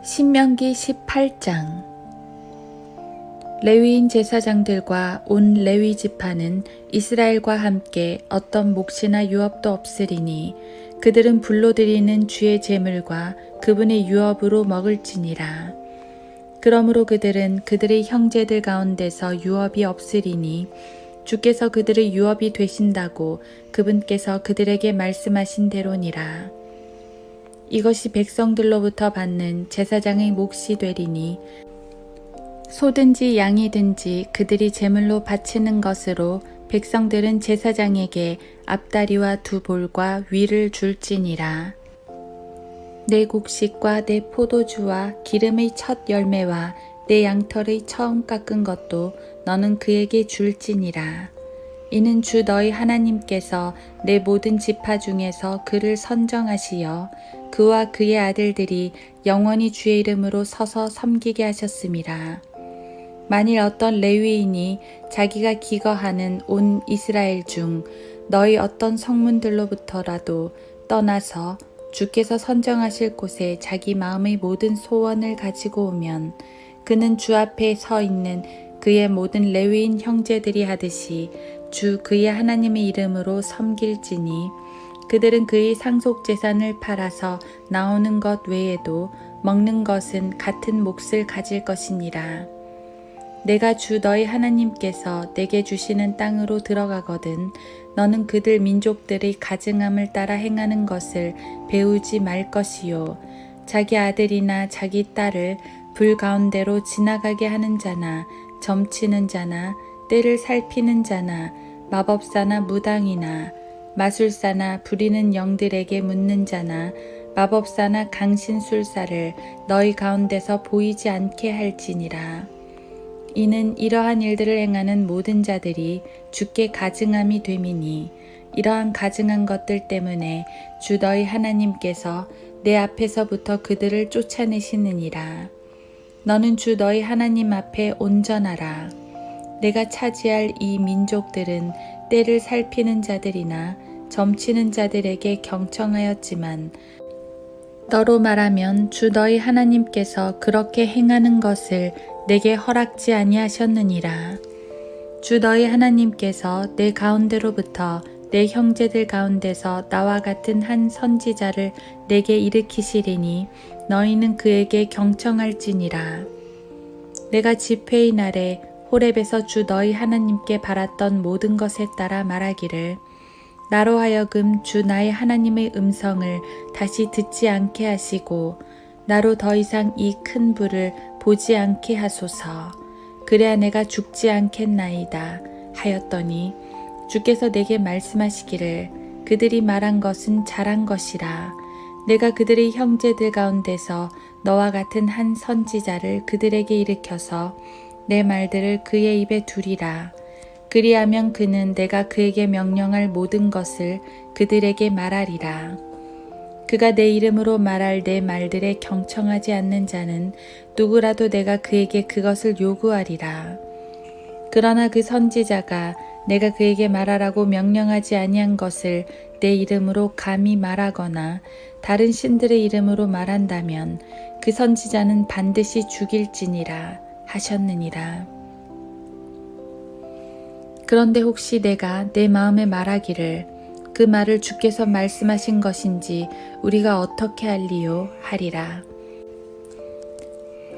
신명기 18장. 레위인 제사장들과 온 레위 지파는 이스라엘과 함께 어떤 몫이나 유업도 없으리니 그들은 불로 드리는 주의 제물과 그분의 유업으로 먹을지니라. 그러므로 그들은 그들의 형제들 가운데서 유업이 없으리니 주께서 그들의 유업이 되신다고 그분께서 그들에게 말씀하신 대로니라. 이것이 백성들로부터 받는 제사장의 몫이 되리니 소든지 양이든지 그들이 제물로 바치는 것으로 백성들은 제사장에게 앞다리와 두 볼과 위를 줄지니라. 내 곡식과 내 포도주와 기름의 첫 열매와 내 양털의 처음 깎은 것도 너는 그에게 줄지니라. 이는 주 너희 하나님께서 내 모든 지파 중에서 그를 선정하시어 그와 그의 아들들이 영원히 주의 이름으로 서서 섬기게 하셨음이라. 만일 어떤 레위인이 자기가 기거하는 온 이스라엘 중 너희 어떤 성문들로부터라도 떠나서 주께서 선정하실 곳에 자기 마음의 모든 소원을 가지고 오면 그는 주 앞에 서 있는 그의 모든 레위인 형제들이 하듯이 주 그의 하나님의 이름으로 섬길지니 그들은 그의 상속 재산을 팔아서 나오는 것 외에도 먹는 것은 같은 몫을 가질 것이니라. 내가 주 너희 하나님께서 내게 주시는 땅으로 들어가거든 너는 그들 민족들의 가증함을 따라 행하는 것을 배우지 말 것이요 자기 아들이나 자기 딸을 불 가운데로 지나가게 하는 자나 점치는 자나 때를 살피는 자나 마법사나 무당이나 마술사나 부리는 영들에게 묻는 자나 마법사나 강신술사를 너희 가운데서 보이지 않게 할지니라. 이는 이러한 일들을 행하는 모든 자들이 주께 가증함이 됨이니 이러한 가증한 것들 때문에 주 너희 하나님께서 내 앞에서부터 그들을 쫓아내시느니라. 너는 주 너희 하나님 앞에 온전하라. 내가 차지할 이 민족들은 때를 살피는 자들이나 점치는 자들에게 경청하였지만 너로 말하면 주 너희 하나님께서 그렇게 행하는 것을 내게 허락지 아니하셨느니라. 주 너희 하나님께서 내 가운데로부터 내 형제들 가운데서 나와 같은 한 선지자를 내게 일으키시리니 너희는 그에게 경청할지니라. 내가 집회의 날에 호렙에서 주 너희 하나님께 바랐던 모든 것에 따라 말하기를 나로 하여금 주 나의 하나님의 음성을 다시 듣지 않게 하시고 나로 더 이상 이 큰 불을 보지 않게 하소서. 그래야 내가 죽지 않겠나이다 하였더니 주께서 내게 말씀하시기를 그들이 말한 것은 잘한 것이라. 내가 그들의 형제들 가운데서 너와 같은 한 선지자를 그들에게 일으켜서 내 말들을 그의 입에 두리라. 그리하면 그는 내가 그에게 명령할 모든 것을 그들에게 말하리라. 그가 내 이름으로 말할 내 말들에 경청하지 않는 자는 누구라도 내가 그에게 그것을 요구하리라. 그러나 그 선지자가 내가 그에게 말하라고 명령하지 아니한 것을 내 이름으로 감히 말하거나 다른 신들의 이름으로 말한다면 그 선지자는 반드시 죽일지니라 하셨느니라. 그런데 혹시 내가 내 마음에 말하기를 그 말을 주께서 말씀하신 것인지 우리가 어떻게 알리요 하리라.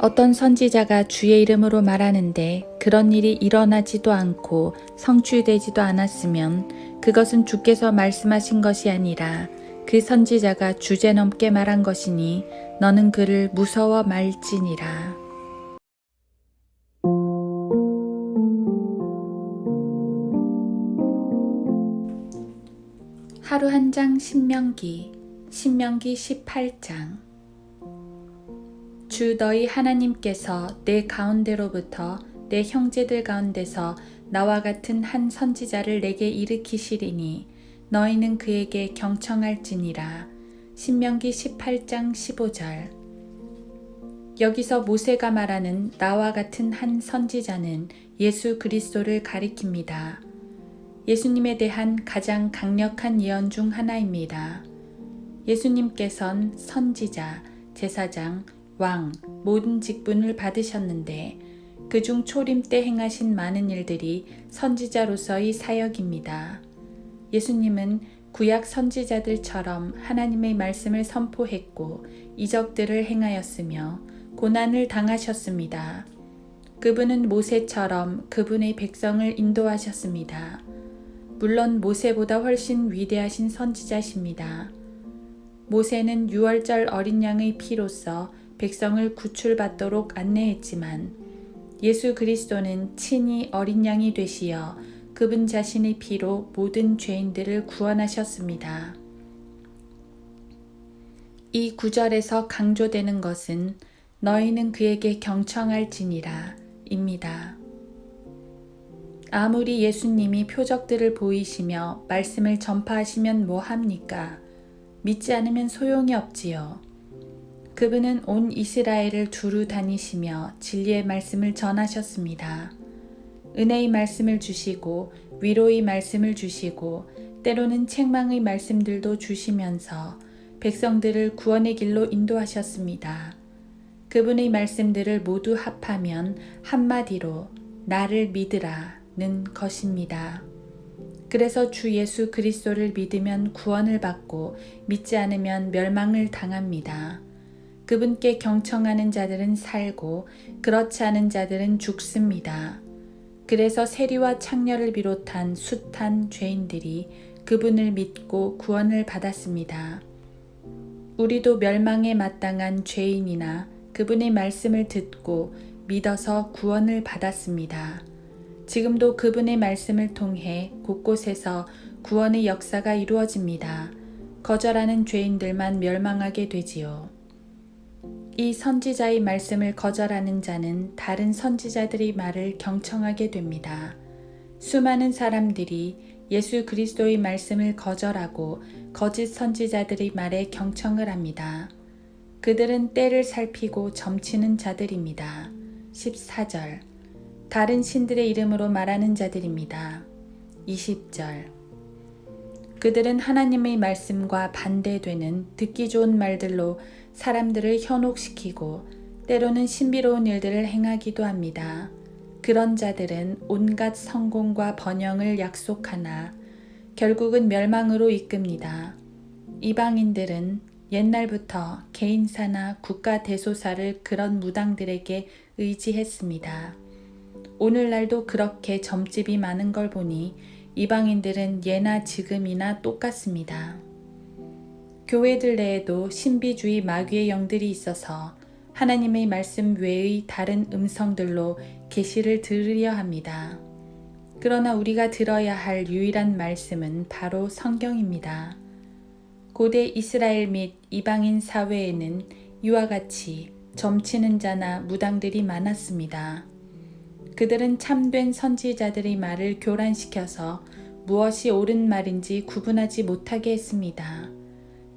어떤 선지자가 주의 이름으로 말하는데 그런 일이 일어나지도 않고 성취되지도 않았으면 그것은 주께서 말씀하신 것이 아니라 그 선지자가 주제넘게 말한 것이니 너는 그를 무서워 말지니라. 하루 한 장 신명기 18장. 주 너희 하나님께서 내 가운데로부터 내 형제들 가운데서 나와 같은 한 선지자를 내게 일으키시리니 너희는 그에게 경청할지니라. 신명기 18장 15절. 여기서 모세가 말하는 나와 같은 한 선지자는 예수 그리스도를 가리킵니다. 예수님에 대한 가장 강력한 예언 중 하나입니다. 예수님께선 선지자, 제사장, 왕, 모든 직분을 받으셨는데 그중 초림 때 행하신 많은 일들이 선지자로서의 사역입니다. 예수님은 구약 선지자들처럼 하나님의 말씀을 선포했고 이적들을 행하였으며 고난을 당하셨습니다. 그분은 모세처럼 그분의 백성을 인도하셨습니다. 물론 모세보다 훨씬 위대하신 선지자십니다. 모세는 유월절 어린 양의 피로써 백성을 구출받도록 안내했지만 예수 그리스도는 친히 어린 양이 되시어 그분 자신의 피로 모든 죄인들을 구원하셨습니다. 이 구절에서 강조되는 것은 너희는 그에게 경청할지니라 입니다. 아무리 예수님이 표적들을 보이시며 말씀을 전파하시면 뭐 합니까? 믿지 않으면 소용이 없지요. 그분은 온 이스라엘을 두루 다니시며 진리의 말씀을 전하셨습니다. 은혜의 말씀을 주시고 위로의 말씀을 주시고 때로는 책망의 말씀들도 주시면서 백성들을 구원의 길로 인도하셨습니다. 그분의 말씀들을 모두 합하면 한마디로 나를 믿으라는 것입니다. 그래서 주 예수 그리스도를 믿으면 구원을 받고 믿지 않으면 멸망을 당합니다. 그분께 경청하는 자들은 살고 그렇지 않은 자들은 죽습니다. 그래서 세리와 창녀를 비롯한 숱한 죄인들이 그분을 믿고 구원을 받았습니다. 우리도 멸망에 마땅한 죄인이나 그분의 말씀을 듣고 믿어서 구원을 받았습니다. 지금도 그분의 말씀을 통해 곳곳에서 구원의 역사가 이루어집니다. 거절하는 죄인들만 멸망하게 되지요. 이 선지자의 말씀을 거절하는 자는 다른 선지자들의 말을 경청하게 됩니다. 수많은 사람들이 예수 그리스도의 말씀을 거절하고 거짓 선지자들의 말에 경청을 합니다. 그들은 때를 살피고 점치는 자들입니다. 14절 다른 신들의 이름으로 말하는 자들입니다. 20절 그들은 하나님의 말씀과 반대되는 듣기 좋은 말들로 사람들을 현혹시키고 때로는 신비로운 일들을 행하기도 합니다. 그런 자들은 온갖 성공과 번영을 약속하나 결국은 멸망으로 이끕니다. 이방인들은 옛날부터 개인사나 국가 대소사를 그런 무당들에게 의지했습니다. 오늘날도 그렇게 점집이 많은 걸 보니 이방인들은 예나 지금이나 똑같습니다. 교회들 내에도 신비주의 마귀의 영들이 있어서 하나님의 말씀 외의 다른 음성들로 계시를 들으려 합니다. 그러나 우리가 들어야 할 유일한 말씀은 바로 성경입니다. 고대 이스라엘 및 이방인 사회에는 이와 같이 점치는 자나 무당들이 많았습니다. 그들은 참된 선지자들의 말을 교란시켜서 무엇이 옳은 말인지 구분하지 못하게 했습니다.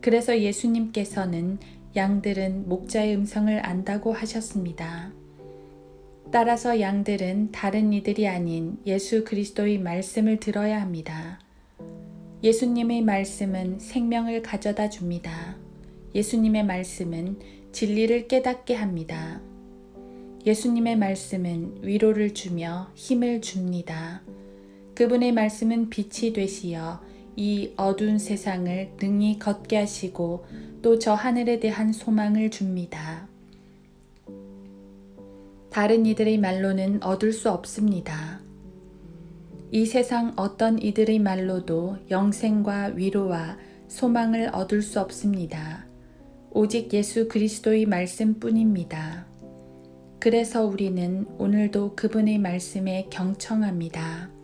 그래서 예수님께서는 양들은 목자의 음성을 안다고 하셨습니다. 따라서 양들은 다른 이들이 아닌 예수 그리스도의 말씀을 들어야 합니다. 예수님의 말씀은 생명을 가져다 줍니다. 예수님의 말씀은 진리를 깨닫게 합니다. 예수님의 말씀은 위로를 주며 힘을 줍니다. 그분의 말씀은 빛이 되시어 이 어두운 세상을 능히 걷게 하시고 또 저 하늘에 대한 소망을 줍니다. 다른 이들의 말로는 얻을 수 없습니다. 이 세상 어떤 이들의 말로도 영생과 위로와 소망을 얻을 수 없습니다. 오직 예수 그리스도의 말씀뿐입니다. 그래서 우리는 오늘도 그분의 말씀에 경청합니다.